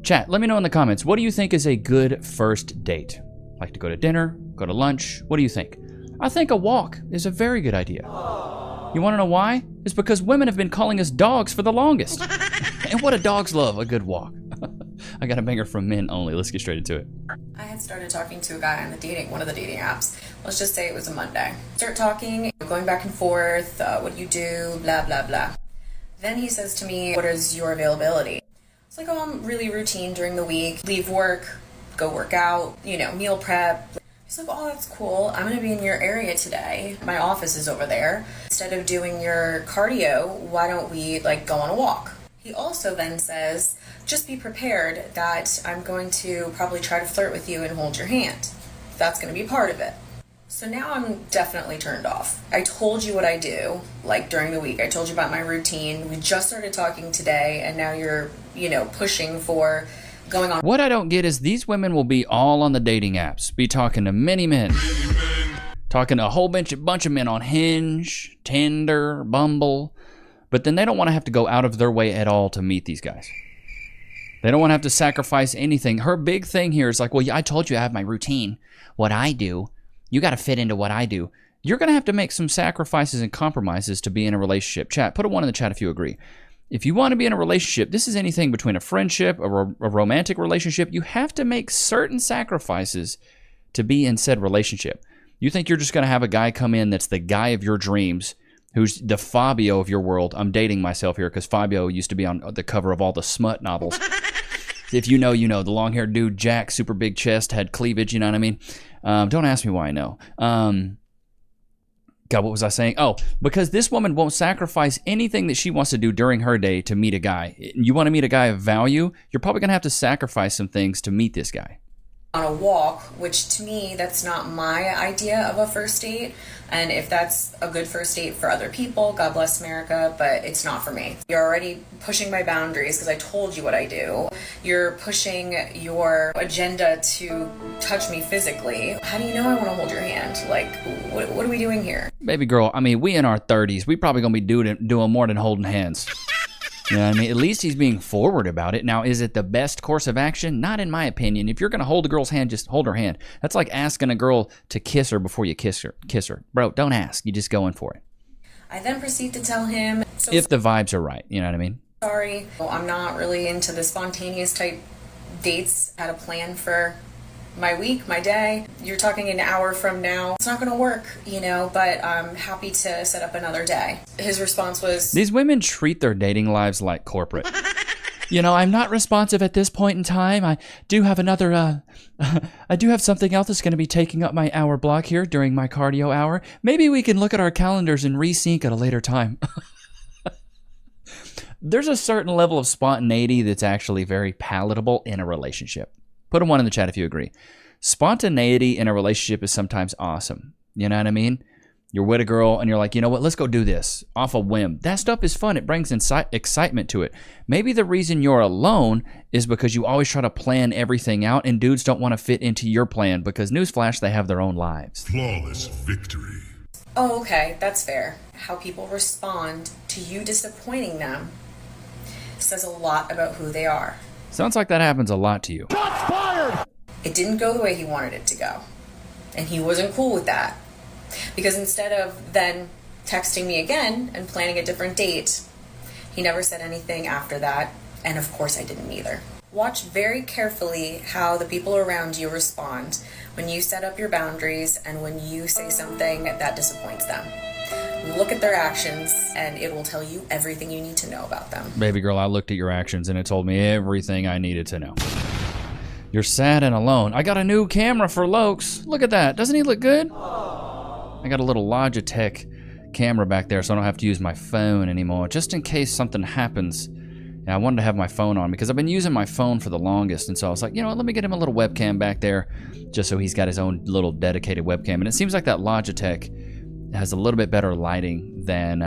Chat, let me know in the comments, what do you think is a good first date? Like to go to dinner, go to lunch? What do you think? I think a walk is a very good idea. You want to know why? It's because women have been calling us dogs for the longest. And what do dogs love? A good walk. I got a banger from men only. Let's get straight into it. I had started talking to a guy on one of the dating apps. Let's just say it was a Monday. Start talking, going back and forth, what do you do, blah, blah, blah. Then he says to me, what is your availability? It's like, oh, I'm really routine during the week. Leave work, go work out, meal prep. He's like, oh, that's cool. I'm going to be in your area today. My office is over there. Instead of doing your cardio, why don't we go on a walk? He also then says, just be prepared that I'm going to probably try to flirt with you and hold your hand. That's going to be part of it. So now I'm definitely turned off. I told you what I do, during the week. I told you about my routine. We just started talking today, and now you're, pushing for going on. What I don't get is these women will be all on the dating apps, be talking to many men. Talking to a whole bunch of men on Hinge, Tinder, Bumble. But then they don't want to have to go out of their way at all to meet these guys. They don't want to have to sacrifice anything. Her big thing here is well, yeah, I told you I have my routine. What I do, you got to fit into what I do. You're going to have to make some sacrifices and compromises to be in a relationship. Chat, put a 1 in the chat if you agree. If you want to be in a relationship, this is anything between a friendship or a romantic relationship, you have to make certain sacrifices to be in said relationship. You think you're just going to have a guy come in that's the guy of your dreams, who's the Fabio of your world. I'm dating myself here because Fabio used to be on the cover of all the smut novels. If you know, you know. The long-haired dude, Jack, super big chest, had cleavage, you know what I mean? Don't ask me why I know. God, what was I saying? Oh, because this woman won't sacrifice anything that she wants to do during her day to meet a guy. You want to meet a guy of value, you're probably going to have to sacrifice some things to meet this guy. On a walk, which to me, that's not my idea of a first date. And if that's a good first date for other people, God bless America, but it's not for me. You're already pushing my boundaries because I told you what I do. You're pushing your agenda to touch me physically. How do you know I want to hold your hand? What are we doing here? Baby girl, I mean, we in our 30s. We probably going to be doing more than holding hands. You know what I mean? At least he's being forward about it. Now, is it the best course of action? Not in my opinion. If you're going to hold a girl's hand, just hold her hand. That's like asking a girl to kiss her before you kiss her. Bro, don't ask. You just go in for it. I then proceed to tell him... if the vibes are right, you know what I mean? Sorry, I'm not really into the spontaneous type dates. I had a plan for my week, my day. You're talking an hour from now. It's not going to work, but I'm happy to set up another day. His response was... These women treat their dating lives like corporate. I'm not responsive at this point in time. I do have I do have something else that's going to be taking up my hour block here during my cardio hour. Maybe we can look at our calendars and resync at a later time. There's a certain level of spontaneity that's actually very palatable in a relationship. Put a 1 in the chat if you agree. Spontaneity in a relationship is sometimes awesome. You know what I mean? You're with a girl and you're like, you know what, let's go do this off a whim. That stuff is fun. It brings excitement to it. Maybe the reason you're alone is because you always try to plan everything out and dudes don't want to fit into your plan because, newsflash, they have their own lives. Flawless victory. Oh, okay, that's fair. How people respond to you disappointing them says a lot about who they are. Sounds like that happens a lot to you. Shots fired! It didn't go the way he wanted it to go. And he wasn't cool with that. Because instead of then texting me again and planning a different date, he never said anything after that. And of course I didn't either. Watch very carefully how the people around you respond when you set up your boundaries and when you say something that disappoints them. Look at their actions, and it will tell you everything you need to know about them. Baby girl, I looked at your actions, and it told me everything I needed to know. You're sad and alone. I got a new camera for Lokes. Look at that. Doesn't he look good? I got a little Logitech camera back there, so I don't have to use my phone anymore, just in case something happens. And I wanted to have my phone on, because I've been using my phone for the longest, and so I was like, you know what, let me get him a little webcam back there, just so he's got his own little dedicated webcam. And it seems like that Logitech has a little bit better lighting than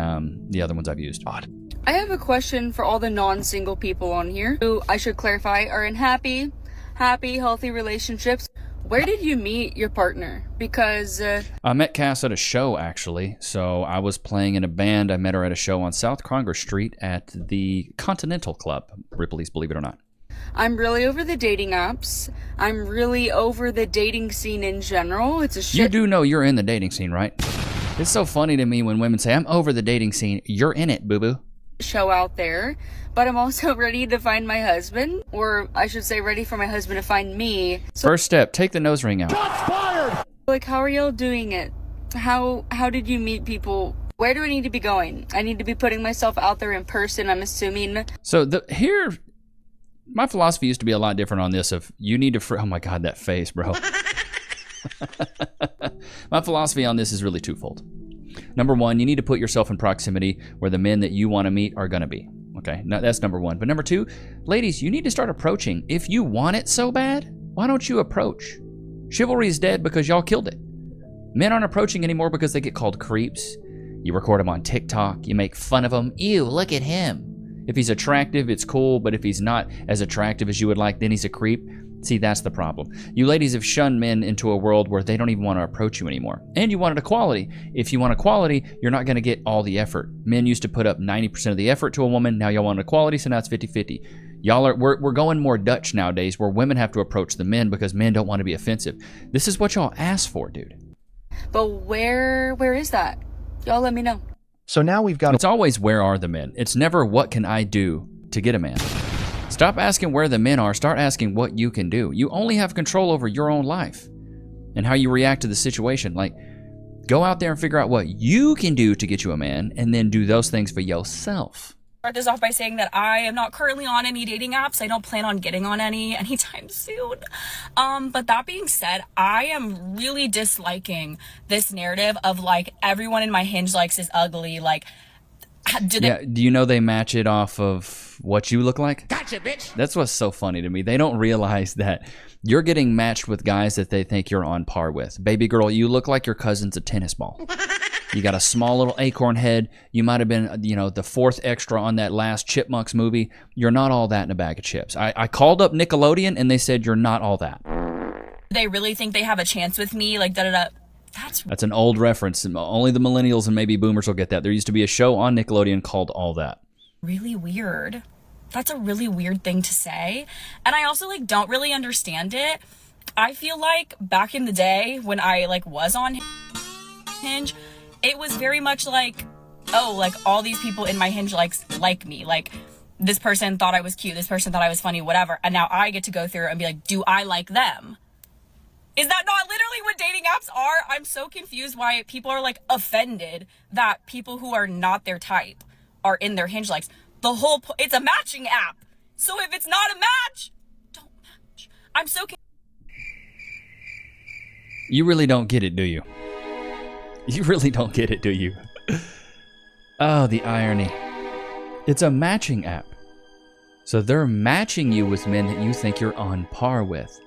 the other ones I've used. I have a question for all the non-single people on here who, I should clarify, are in happy, healthy relationships. Where did you meet your partner? Because I met Cass at a show, actually. So I was playing in a band. I met her at a show on South Congress Street at the Continental Club, Ripley's, believe it or not. I'm really over the dating apps. I'm really over the dating scene in general. It's a shit You do know you're in the dating scene, right? It's so funny to me when women say, I'm over the dating scene. You're in it, boo-boo. show out there, but I'm also ready to find my husband, or I should say ready for my husband to find me. So, First step, take the nose ring out. Shots fired! like, how are y'all doing it? How did you meet people? Where do I need to be going? I need to be putting myself out there in person, I'm assuming. So here, my philosophy used to be a lot different on this of you need to, oh my God, that face, bro. My philosophy on this is really twofold. Number one, you need to put yourself in proximity where the men that you want to meet are going to be. Okay, now, that's number one. But number two, ladies, you need to start approaching. If you want it so bad, why don't you approach? Chivalry is dead because y'all killed it. Men aren't approaching anymore because they get called creeps. You record them on TikTok. You make fun of them. Ew, look at him. If he's attractive, it's cool. But if he's not as attractive as you would like, then he's a creep. See, that's the problem. You ladies have shunned men into a world where they don't even want to approach you anymore. And you wanted equality. If you want equality, you're not going to get all the effort. Men used to put up 90% of the effort to a woman. Now y'all want equality, so now it's 50-50. We're going more Dutch nowadays where women have to approach the men because men don't want to be offensive. This is what y'all asked for, dude. But where is that? Y'all let me know. So now we've got It's always where are the men. It's never what can I do to get a man. Stop asking where the men are. Start asking what you can do. You only have control over your own life and how you react to the situation. Like, go out there and figure out what you can do to get you a man and then do those things for yourself. Start this off by saying that I am not currently on any dating apps. I don't plan on getting on any anytime soon. But that being said, I am really disliking this narrative of like everyone in my Hinge likes is ugly. Like, Do you know they match it off of what you look like? Gotcha, bitch! That's what's so funny to me. They don't realize that you're getting matched with guys that they think you're on par with. Baby girl, you look like your cousin's a tennis ball. You got a small little acorn head. You might have been, the fourth extra on that last Chipmunks movie. You're not all that in a bag of chips. I called up Nickelodeon and they said you're not all that. they really think they have a chance with me. Like, da-da-da. That's an old reference. Only the millennials and maybe boomers will get that. There used to be a show on Nickelodeon called All That. Really weird. That's a really weird thing to say. And I also, like, don't really understand it. I feel like back in the day when I, like, was on Hinge, it was very much like, oh, like, all these people in my Hinge like me. Like, this person thought I was cute. This person thought I was funny, whatever. And now I get to go through and be like, do I like them? Is that not literally what dating apps are? I'm so confused why people are, like, offended that people who are not their type are in their Hinge likes. The whole it's a matching app. So if it's not a match, don't match. I'm so confused. You really don't get it, do you? You really don't get it, do you? Oh, the irony. It's a matching app. So they're matching you with men that you think you're on par with.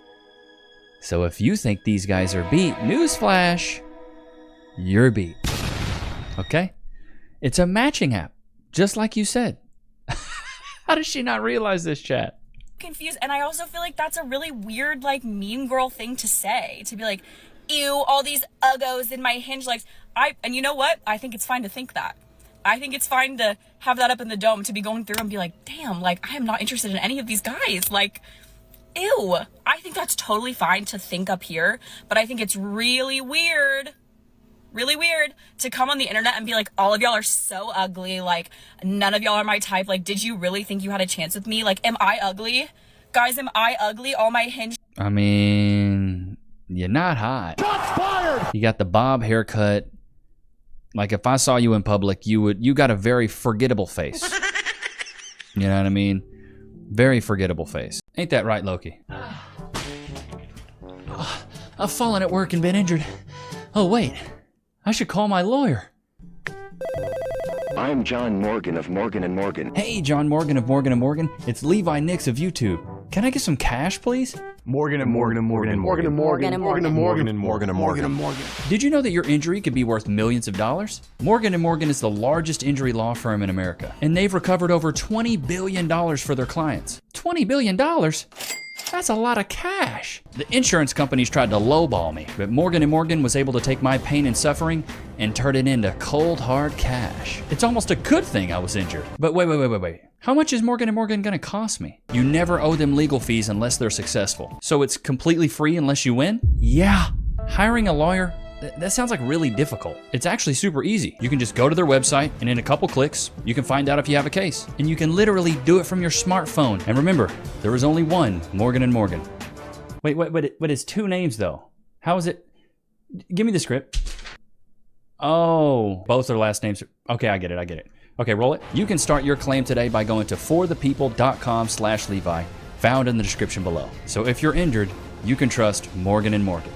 So if you think these guys are beat, newsflash, you're beat. Okay? It's a matching app, just like you said. How does she not realize this, chat? Confused, and I also feel like that's a really weird, like, mean girl thing to say, to be like, ew, all these uggos in my Hinge likes. And you know what? I think it's fine to think that. I think it's fine to have that up in the dome, to be going through and be like, damn, like, I am not interested in any of these guys. Like, ew. I think that's totally fine to think up here, but I think it's really weird to come on the internet and be like, all of y'all are so ugly, like, none of y'all are my type. Like, did you really think you had a chance with me? Like, am I ugly? Guys, am I ugly? All my Hinge... I mean, you're not hot. Shots fired! You got the bob haircut. Like, if I saw you in public, you got a very forgettable face. You know what I mean? Very forgettable face. Ain't that right, Loki? I've fallen at work and been injured. Oh, wait. I should call my lawyer. I'm John Morgan of Morgan & Morgan. Hey, John Morgan of Morgan & Morgan. It's Levi Nichs of YouTube. Can I get some cash, please? Morgan and Morgan and Morgan and Morgan and Morgan and Morgan and Morgan and Morgan and Morgan and Morgan. Did you know that your injury could be worth millions of dollars? Morgan & Morgan is the largest injury law firm in America, and they've recovered over $20 billion for their clients. $20 billion? That's a lot of cash. The insurance companies tried to lowball me, but Morgan & Morgan was able to take my pain and suffering and turn it into cold, hard cash. It's almost a good thing I was injured. But wait. How much is Morgan & Morgan gonna cost me? You never owe them legal fees unless they're successful. So it's completely free unless you win? Yeah. Hiring a lawyer, that sounds like really difficult. It's actually super easy. You can just go to their website and in a couple clicks, you can find out if you have a case. And you can literally do it from your smartphone. And remember, there is only one Morgan & Morgan. Wait, but it's two names though. How is it? Give me the script. Oh, both their last names. Okay, I get it. Okay, roll it. You can start your claim today by going to forthepeople.com/Levi, found in the description below. So if you're injured, you can trust Morgan & Morgan.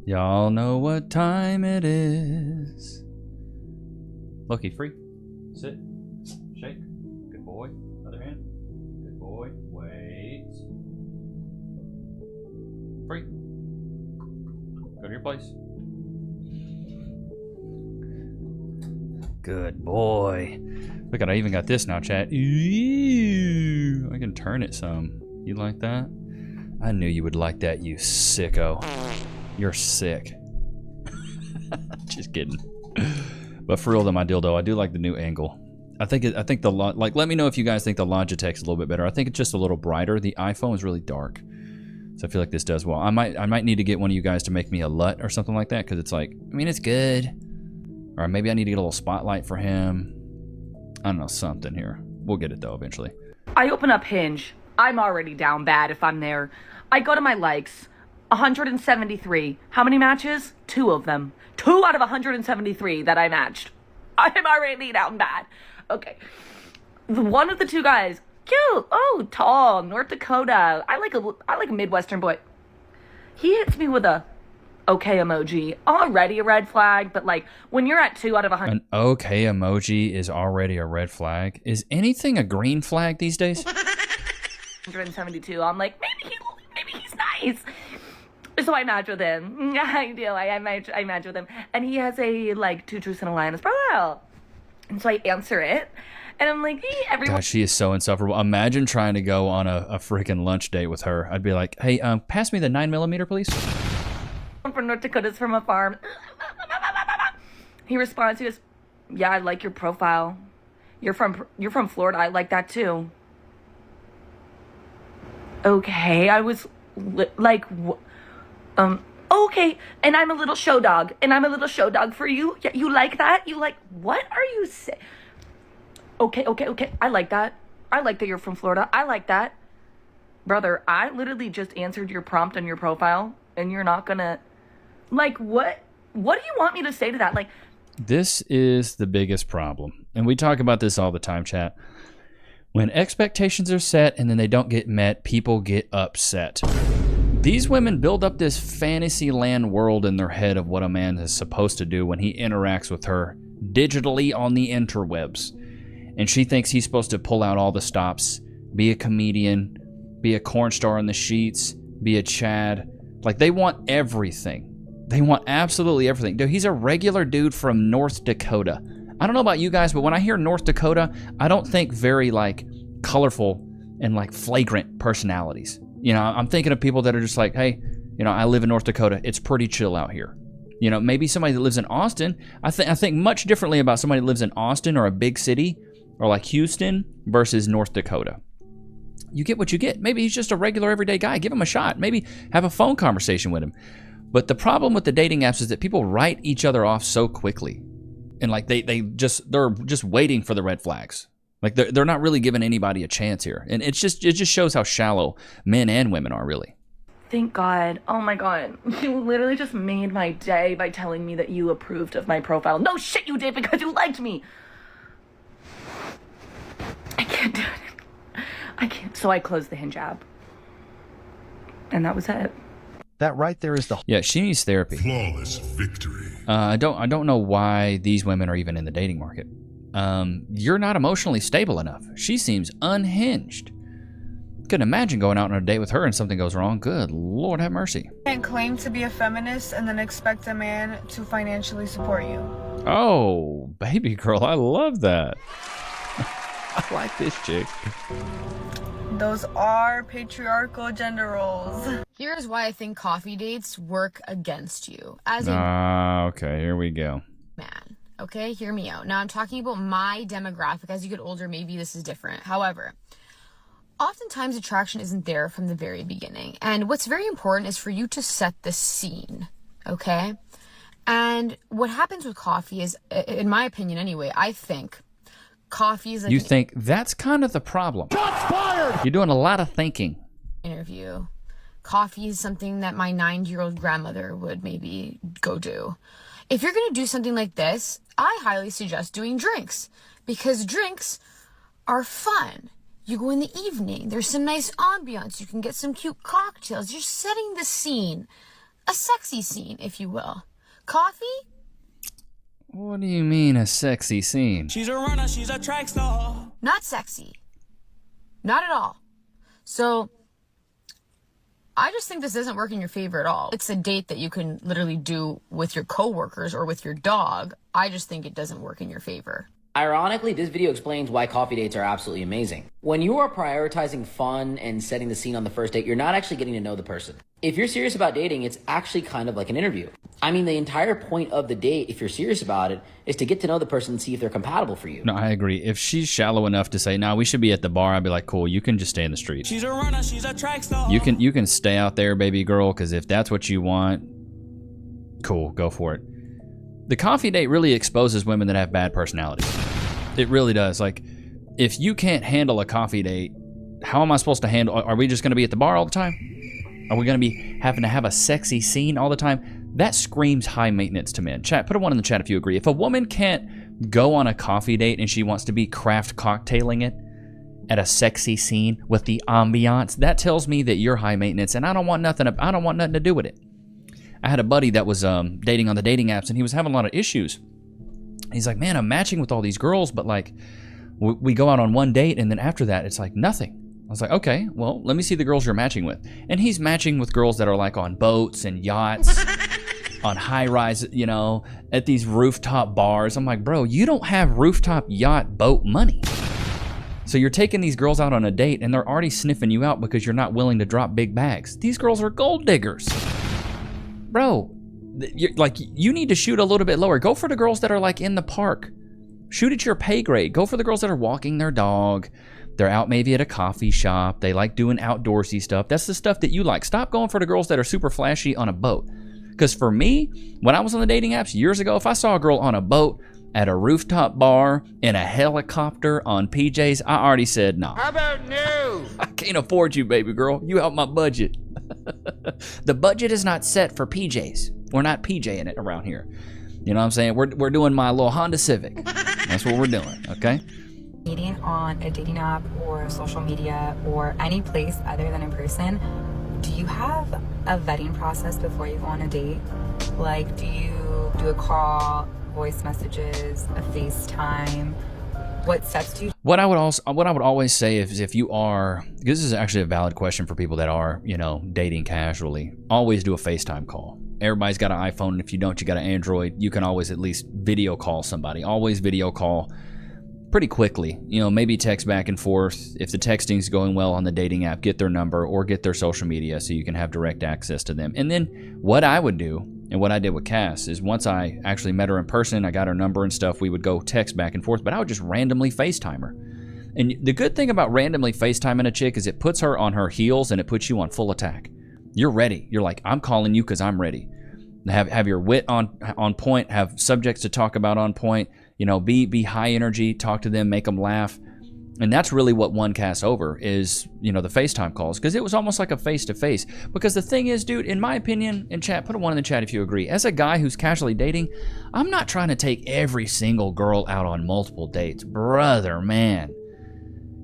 Y'all know what time it is. Loki, free. Sit. Shake. Good boy. Other hand. Good boy. Wait. Free. Go to your place. Good boy. Look at, I even got this now, chat. Ew, I can turn it some. You like that? I knew you would like that, you sicko. You're sick. Just kidding. But for real though, my dildo, I do like the new angle. I think the like. Let me know if you guys think the Logitech's a little bit better. I think it's just a little brighter. The iPhone is really dark, so I feel like this does well. I might need to get one of you guys to make me a LUT or something like that, because it's like, I mean, it's good. Or maybe I need to get a little spotlight for him. I don't know, something here. We'll get it though eventually. I open up Hinge. I'm already down bad if I'm there. I go to my likes. 173. How many matches? 2 of them. 2 out of 173 that I matched. I'm already down bad. Okay. One of the 2 guys, cute. Oh, tall, North Dakota. I like a Midwestern boy. He hits me with a okay emoji. Already a red flag, but like when you're at 2 out of 100. An okay emoji is already a red flag. Is anything a green flag these days? 172. I'm like, maybe he's nice. So I match with him. I do. I match with him. And he has a, like, 2 truths and a lie in his profile. And so I answer it. And I'm like, hey, everyone. God, she is so insufferable. Imagine trying to go on a freaking lunch date with her. I'd be like, hey, pass me the 9mm, please. From North Dakota's from a farm. He responds, he goes, yeah, I like your profile. You're from Florida. I like that too. Okay. I was like, okay, and I'm a little show dog, for you. Yeah, you like that? You like, what are you saying? Okay, I like that. I like that you're from Florida. I like that. Brother, I literally just answered your prompt on your profile, and you're not gonna, like, what do you want me to say to that? Like, this is the biggest problem, and we talk about this all the time, chat. When expectations are set and then they don't get met, people get upset. These women build up this fantasy land world in their head of what a man is supposed to do when he interacts with her digitally on the interwebs. And she thinks he's supposed to pull out all the stops, be a comedian, be a corn star in the sheets, be a Chad. Like, they want everything. They want absolutely everything. Dude, he's a regular dude from North Dakota. I don't know about you guys, but when I hear North Dakota, I don't think very, like, colorful and, like, flagrant personalities. You know, I'm thinking of people that are just like, hey, you know, I live in North Dakota. It's pretty chill out here. You know, maybe somebody that lives in Austin. I think much differently about somebody that lives in Austin or a big city or like Houston versus North Dakota. You get what you get. Maybe he's just a regular everyday guy. Give him a shot. Maybe have a phone conversation with him. But the problem with the dating apps is that people write each other off so quickly. And like they're just waiting for the red flags. Like they're not really giving anybody a chance here. And it just shows how shallow men and women are, really. Thank God. Oh my God. You literally just made my day by telling me that you approved of my profile. No shit you did, because you liked me. I can't do it. I can't. So I closed the Hinge app. And that was it. That right there is the... Yeah, she needs therapy. Flawless victory. I don't know why these women are even in the dating market. You're not emotionally stable enough. She seems unhinged. Couldn't imagine going out on a date with her and something goes wrong. Good Lord have mercy. You can't claim to be a feminist and then expect a man to financially support you. Oh, baby girl, I love that. I like this chick. Those are patriarchal gender roles. Here's why I think coffee dates work against you. As a Okay, here we go. man, Okay, hear me out. Now I'm talking about my demographic. As you get older, maybe this is different. However, oftentimes attraction isn't there from the very beginning. And what's very important is for you to set the scene, okay? And what happens with coffee is, in my opinion anyway, I think coffee is like you think that's kind of the problem. Shots fired! You're doing a lot of thinking. Interview. Coffee is something that my 90-year-old grandmother would maybe go do. If you're going to do something like this, I highly suggest doing drinks, because drinks are fun. You go in the evening, there's some nice ambiance, you can get some cute cocktails, you're setting the scene, a sexy scene, if you will. Coffee? What do you mean a sexy scene? She's a runner, she's a track star. Not sexy. Not at all. So I just think this doesn't work in your favor at all. It's a date that you can literally do with your coworkers or with your dog. I just think it doesn't work in your favor. Ironically, this video explains why coffee dates are absolutely amazing. When you are prioritizing fun and setting the scene on the first date, you're not actually getting to know the person. If you're serious about dating, it's actually kind of like an interview. I mean, the entire point of the date, if you're serious about it, is to get to know the person and see if they're compatible for you. No, I agree. If she's shallow enough to say, "No, we should be at the bar," I'd be like, "Cool, you can just stay in the street. She's a runner, she's a track star. You can stay out there, baby girl, because if that's what you want, cool, go for it." The coffee date really exposes women that have bad personalities. It really does. Like, if you can't handle a coffee date, how am I supposed to handle? Are we just going to be at the bar all the time? Are we going to be having to have a sexy scene all the time? That screams high maintenance to men. Chat, put a 1 in the chat if you agree. If a woman can't go on a coffee date and she wants to be craft cocktailing it at a sexy scene with the ambiance, that tells me that you're high maintenance, and I don't want nothing to do with it. I had a buddy that was dating on the dating apps, and he was having a lot of issues. He's like, "Man, I'm matching with all these girls, but like, we go out on one date, and then after that, it's like nothing." I was like, "Okay, well, let me see the girls you're matching with." And he's matching with girls that are like on boats and yachts, on high-rise, you know, at these rooftop bars. I'm like, bro, you don't have rooftop yacht boat money. So you're taking these girls out on a date, and they're already sniffing you out because you're not willing to drop big bags. These girls are gold diggers. Bro, you need to shoot a little bit lower. Go for the girls that are like in the park. Shoot at your pay grade. Go for the girls that are walking their dog. They're out maybe at a coffee shop. They like doing outdoorsy stuff. That's the stuff that you like. Stop going for the girls that are super flashy on a boat. Because for me, when I was on the dating apps years ago, if I saw a girl on a boat, at a rooftop bar, in a helicopter, on PJs, I already said no. How about no? I can't afford you, baby girl. You out my budget. The budget is not set for PJs. We're not PJing it around here. You know what I'm saying? We're doing my little Honda Civic. That's what we're doing, okay? Meeting on a dating app or social media or any place other than in person, do you have a vetting process before you go on a date? Like, do you do a call, voice messages, a FaceTime? What steps do you? What I would always say is, if you are, this is actually a valid question for people that are, you know, dating casually, always do a FaceTime call. Everybody's got an iPhone, and if you don't, you got an Android. You can always at least video call somebody. Always video call pretty quickly. You know, maybe text back and forth. If the texting's going well on the dating app, get their number or get their social media so you can have direct access to them. And then what I would do, and what I did with Cass, is once I actually met her in person, I got her number and stuff, we would go text back and forth, but I would just randomly FaceTime her. And the good thing about randomly FaceTiming a chick is it puts her on her heels and it puts you on full attack. You're ready. You're like, I'm calling you because I'm ready. Have your wit on point, have subjects to talk about on point, you know, be high energy, talk to them, make them laugh. And that's really what won Cass over is, you know, the FaceTime calls, because it was almost like a face-to-face. Because the thing is, dude, in my opinion, in chat, put a 1 in the chat if you agree. As a guy who's casually dating, I'm not trying to take every single girl out on multiple dates. Brother, man.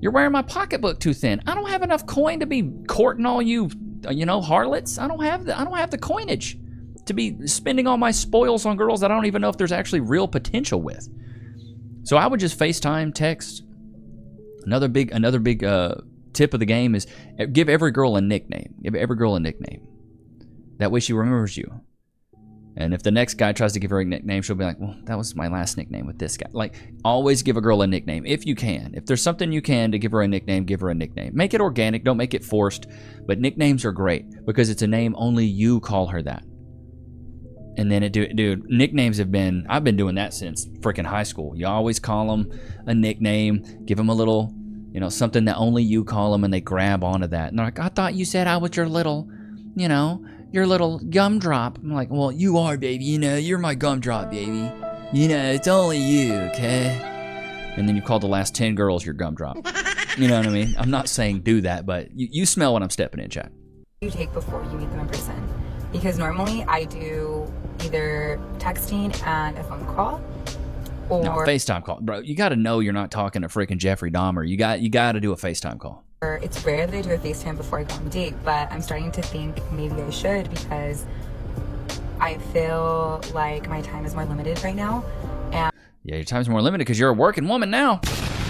You're wearing my pocketbook too thin. I don't have enough coin to be courting all you know, harlots. I don't have the coinage to be spending all my spoils on girls that I don't even know if there's actually real potential with. So I would just FaceTime, text. Another big tip of the game is give every girl a nickname. Give every girl a nickname. That way she remembers you. And if the next guy tries to give her a nickname, she'll be like, well, that was my last nickname with this guy. Like, always give a girl a nickname if you can. If there's something you can to give her a nickname, give her a nickname. Make it organic. Don't make it forced. But nicknames are great because it's a name only you call her that. And then dude, nicknames I've been doing that since freaking high school. You always call them a nickname, give them a little, something that only you call them, and they grab onto that. And they're like, I thought you said I was your little, your little gumdrop. I'm like, well, you are, baby. You're my gumdrop, baby. It's only you, okay? And then you call the last 10 girls your gumdrop. You know what I mean? I'm not saying do that, but you smell what I'm stepping in, chat. You take before you meet them in person, because normally I do either texting and a phone call, or no, FaceTime call, bro. You got to know you're not talking to freaking Jeffrey Dahmer. You got to do a FaceTime call. It's rare that I do a FaceTime before I go on a date, but I'm starting to think maybe I should, because I feel like my time is more limited right now. And yeah, your time's more limited because you're a working woman now.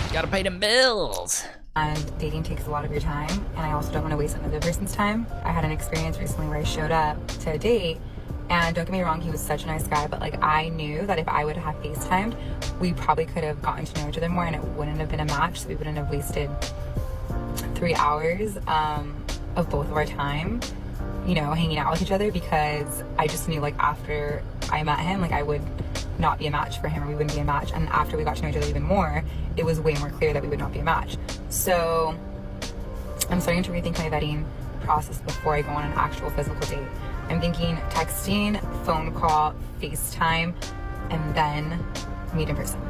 You got to pay them bills. And dating takes a lot of your time, and I also don't want to waste another person's time. I had an experience recently where I showed up to a date, and don't get me wrong, he was such a nice guy, but like I knew that if I would have FaceTimed, we probably could have gotten to know each other more, and it wouldn't have been a match, so we wouldn't have wasted 3 hours of both of our time, hanging out with each other, because I just knew, like, after I met him, like, I would not be a match for him, or we wouldn't be a match. And after we got to know each other even more, it was way more clear that we would not be a match. So I'm starting to rethink my vetting process before I go on an actual physical date. I'm thinking texting, phone call, FaceTime, and then meet in person.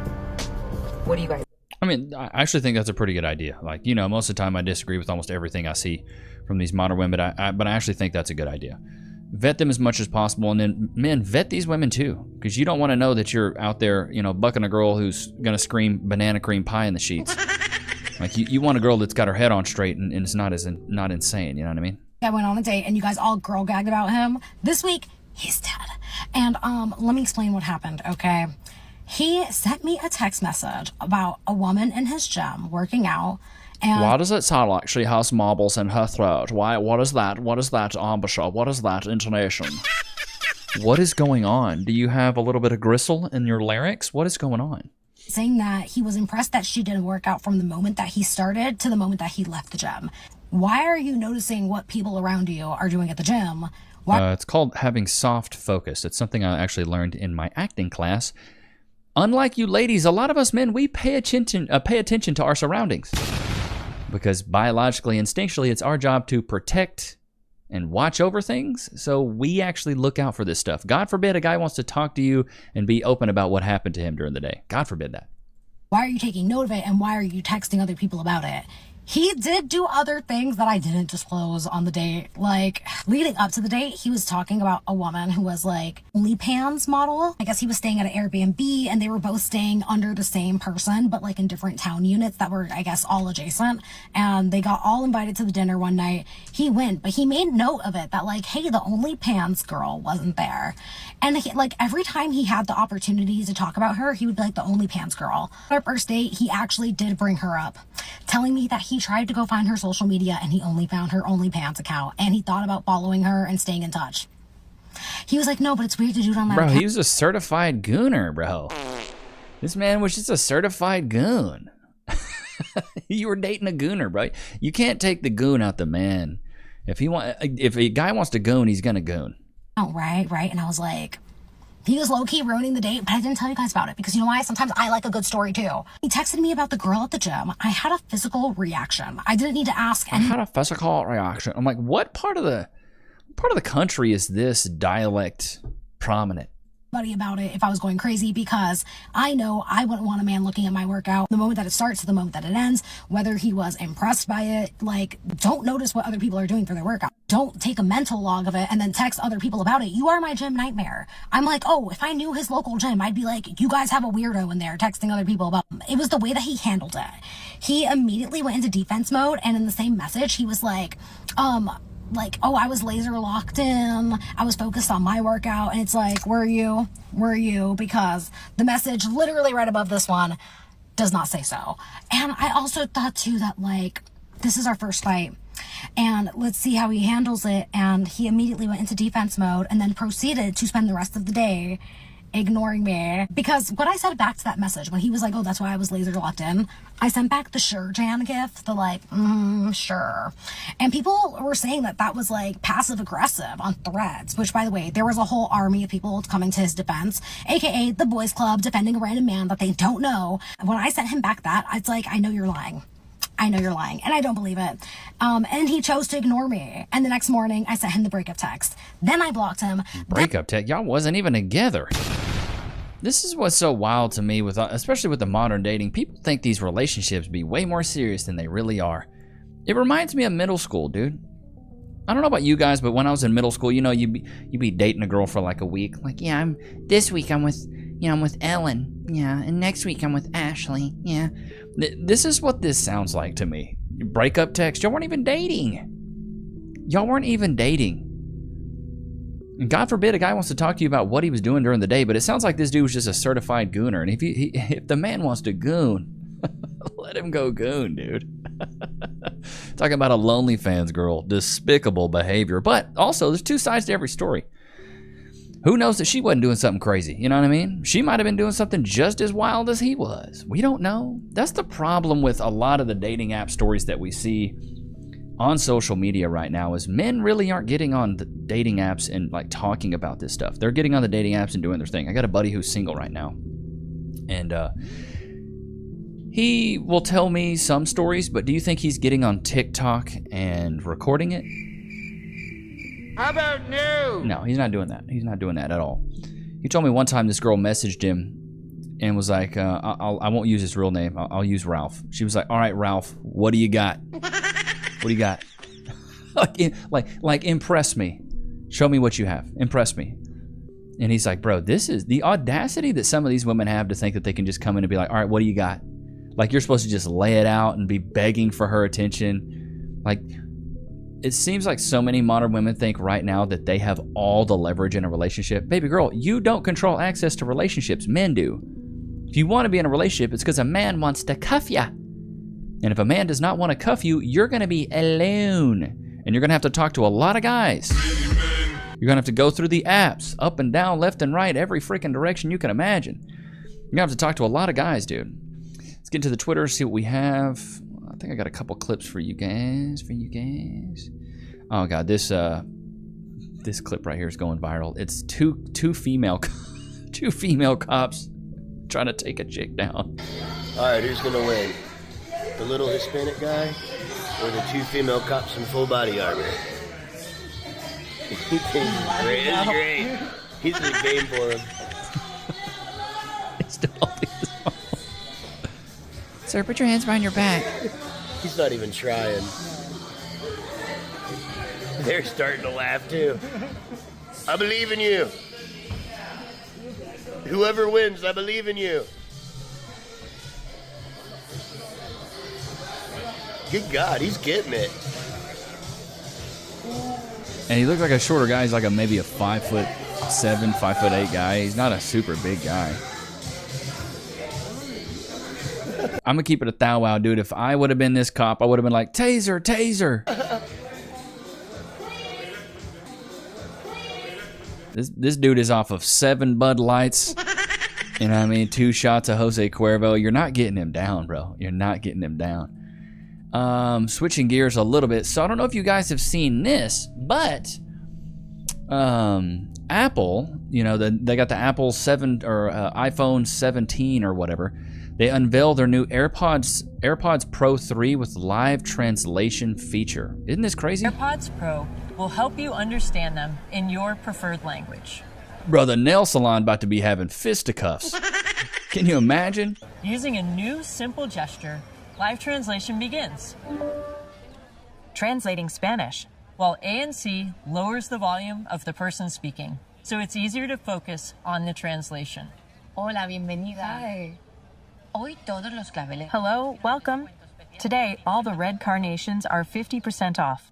What do you guys? I mean, I actually think that's a pretty good idea. Like, most of the time I disagree with almost everything I see from these modern women, but I actually think that's a good idea. Vet them as much as possible, and then, men, vet these women too, because you don't want to know that you're out there, bucking a girl who's gonna scream banana cream pie in the sheets. Like, you want a girl that's got her head on straight and it's not insane. You know what I mean? I went on a date and you guys all girl gagged about him. This week, he's dead. And let me explain what happened, okay? He sent me a text message about a woman in his gym working out. And why does it sound like she has marbles in her throat? Why? What is that? What is that embouchure? What is that intonation? What is going on? Do you have a little bit of gristle in your larynx? What is going on? saying that he was impressed that she did a workout from the moment that he started to the moment that he left the gym. Why are you noticing what people around you are doing at the gym? It's called having soft focus. It's something I actually learned in my acting class. Unlike you ladies, a lot of us men, we pay attention to our surroundings. Because biologically, instinctually, it's our job to protect and watch over things. So we actually look out for this stuff. God forbid a guy wants to talk to you and be open about what happened to him during the day. God forbid that. Why are you taking note of it, and why are you texting other people about it? He did do other things that I didn't disclose on the date. Like, leading up to the date, he was talking about a woman who was like OnlyPans model. I guess he was staying at an Airbnb and they were both staying under the same person, but like in different town units that were, I guess, all adjacent. And they got all invited to the dinner one night. He went, but he made note of it that like, hey, the OnlyPans girl wasn't there. And he, like, every time he had the opportunity to talk about her, he would be like, the OnlyPans girl. Our first date, he actually did bring her up, telling me that he tried to go find her social media and he only found her OnlyPans account, and he thought about following her and staying in touch. He was like, no, but it's weird to do it on that account. Bro, he was a certified gooner, bro. This man was just a certified goon. You were dating a gooner, bro. You can't take the goon out the man. If a guy wants to goon, he's gonna goon. Oh, right. And I was like, he was low-key ruining the date, but I didn't tell you guys about it because you know why? Sometimes I like a good story too. He texted me about the girl at the gym. I had a physical reaction. I didn't need to ask any. I had a physical reaction. I'm like, what part of the country is this dialect prominent? About it if I was going crazy, because I know I wouldn't want a man looking at my workout the moment that it starts to the moment that it ends, whether he was impressed by it. Like, don't notice what other people are doing for their workout. Don't take a mental log of it and then text other people about it. You are my gym nightmare. I'm like, oh, if I knew his local gym, I'd be like, you guys have a weirdo in there texting other people about him. It was the way that he handled it. He immediately went into defense mode, and in the same message, he was like, oh, I was laser locked in. I was focused on my workout. And it's like, were you? Because the message literally right above this one does not say so. And I also thought too that like, this is our first fight and let's see how he handles it. And he immediately went into defense mode and then proceeded to spend the rest of the day ignoring me. Because what I said back to that message, when he was like, oh, that's why I was laser locked in, I sent back the sure Jan gif, the like, sure. And people were saying that that was like passive aggressive on Threads, which by the way, there was a whole army of people coming to his defense, aka the boys club defending a random man that they don't know. When I sent him back that, it's like, I know you're lying. I know you're lying, and I don't believe it. And he chose to ignore me. And the next morning, I sent him the breakup text. Then I blocked him. Breakup text? Y'all wasn't even together. This is what's so wild to me, with especially with the modern dating. People think these relationships be way more serious than they really are. It reminds me of middle school, dude. I don't know about you guys, but when I was in middle school, you know, you be dating a girl for like a week. Like, yeah, this week I'm with Ellen. Yeah, and next week I'm with Ashley. Yeah. This is what this sounds like to me. Breakup text. Y'all weren't even dating. Y'all weren't even dating. And God forbid a guy wants to talk to you about what he was doing during the day, but it sounds like this dude was just a certified gooner. And if the man wants to goon, let him go goon, dude. Talking about a lonely fans girl. Despicable behavior. But also, there's two sides to every story. Who knows that she wasn't doing something crazy? You know what I mean? She might have been doing something just as wild as he was. We don't know. That's the problem with a lot of the dating app stories that we see on social media right now, is men really aren't getting on the dating apps and like talking about this stuff. They're getting on the dating apps and doing their thing. I got a buddy who's single right now, and he will tell me some stories, but do you think he's getting on TikTok and recording it? How about no? No, he's not doing that. He's not doing that at all. He told me one time this girl messaged him and was like, I won't use his real name. I'll use Ralph. She was like, all right, Ralph, what do you got? What do you got? like, impress me. Show me what you have. Impress me. And he's like, bro, this is the audacity that some of these women have to think that they can just come in and be like, all right, what do you got? Like, you're supposed to just lay it out and be begging for her attention. Like, it seems like so many modern women think right now that they have all the leverage in a relationship. Baby girl, you don't control access to relationships. Men do. If you want to be in a relationship, it's because a man wants to cuff you. And if a man does not want to cuff you, you're going to be alone. And you're going to have to talk to a lot of guys. You're going to have to go through the apps, up and down, left and right, every freaking direction you can imagine. You're going to have to talk to a lot of guys, dude. Let's get into the Twitter, see what we have. I think I got a couple clips for you guys. Oh god, this clip right here is going viral. It's two female cops trying to take a chick down. All right, who's gonna win? The little Hispanic guy or the two female cops in full body armor? He thinks it's great. It's great. He's in the game for him. Sir, put your hands behind your back. He's not even trying. They're starting to laugh too. I believe in you. Whoever wins, I believe in you. Good God, he's getting it. And he looked like a shorter guy. He's like maybe a 5'7", 5'8" guy. He's not a super big guy. I'm gonna keep it a thou wow, dude. If I would have been this cop, I would have been like, taser, taser. This dude is off of 7 Bud Lights. You know what I mean? 2 shots of Jose Cuervo. You're not getting him down, bro. You're not getting him down. Switching gears a little bit. So I don't know if you guys have seen this, but Apple, you know, they got the Apple 7 or iPhone 17 or whatever. They unveiled their new AirPods Pro 3 with live translation feature. Isn't this crazy? AirPods Pro will help you understand them in your preferred language. Bro, the nail salon about to be having fisticuffs. Can you imagine? Using a new simple gesture, live translation begins. Translating Spanish, while ANC lowers the volume of the person speaking, so it's easier to focus on the translation. Hola, bienvenida. Hi. Hello, welcome. Today, all the red carnations are 50% off.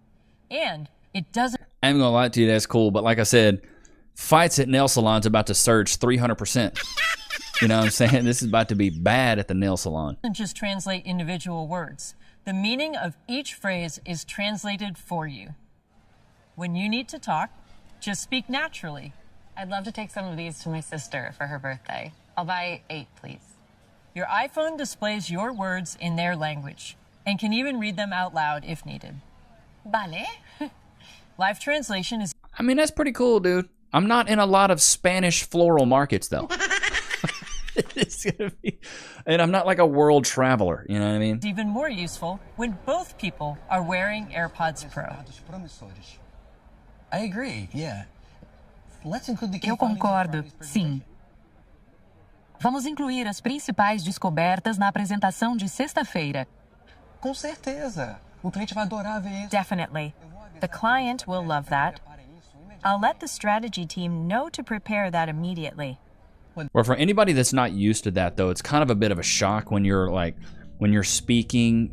And it doesn't... I ain't gonna lie to you, that's cool, but like I said, fights at nail salons about to surge 300%. You know what I'm saying? This is about to be bad at the nail salon. Doesn't just translate individual words. The meaning of each phrase is translated for you. When you need to talk, just speak naturally. I'd love to take some of these to my sister for her birthday. I'll buy 8, please. Your iPhone displays your words in their language and can even read them out loud if needed. Vale. Live translation is... I mean, that's pretty cool, dude. I'm not in a lot of Spanish floral markets, though. It's gonna be, and I'm not like a world traveler, you know what I mean? even more useful when both people are wearing AirPods Pro. I agree, yeah. Let's include the Eu concordo, sim. Vamos incluir as principais descobertas na apresentação de sexta-feira. Com certeza. O cliente vai adorar ver isso. Definitely. The client will love that. I'll let the strategy team know to prepare that immediately. Well, for anybody that's not used to that, though, it's kind of a bit of a shock when you're speaking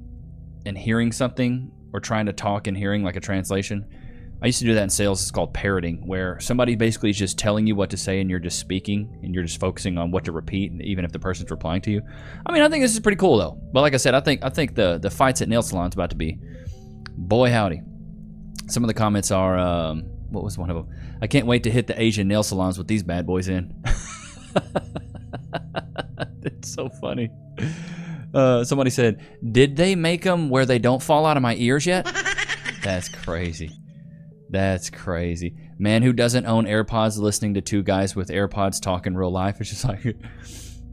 and hearing something, or trying to talk and hearing like a translation. I used to do that in sales. It's called parroting, where somebody basically is just telling you what to say and you're just speaking and you're just focusing on what to repeat, even if the person's replying to you. I mean, I think this is pretty cool, though. But like I said, I think the fights at nail salons about to be, boy howdy. Some of the comments are, what was one of them? I can't wait to hit the Asian nail salons with these bad boys in. It's so funny. Somebody said, did they make them where they don't fall out of my ears yet? That's crazy. That's crazy. Man who doesn't own AirPods listening to two guys with AirPods talk in real life. It's just like,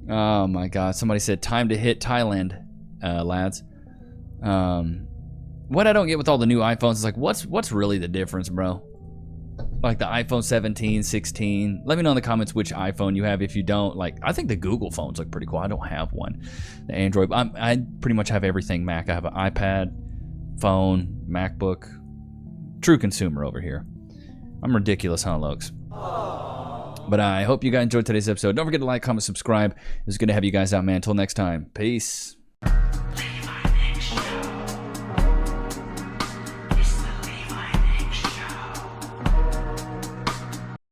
oh my God. Somebody said, time to hit Thailand, lads. What I don't get with all the new iPhones is like, what's really the difference, bro? Like the iPhone 17, 16. Let me know in the comments which iPhone you have. If you don't, like, I think the Google phones look pretty cool. I don't have one. The Android, I pretty much have everything Mac. I have an iPad, phone, MacBook. True consumer over here. I'm ridiculous, huh, Lokes? But I hope you guys enjoyed today's episode. Don't forget to like, comment, subscribe. It's good to have you guys out, man. Until next time. Peace.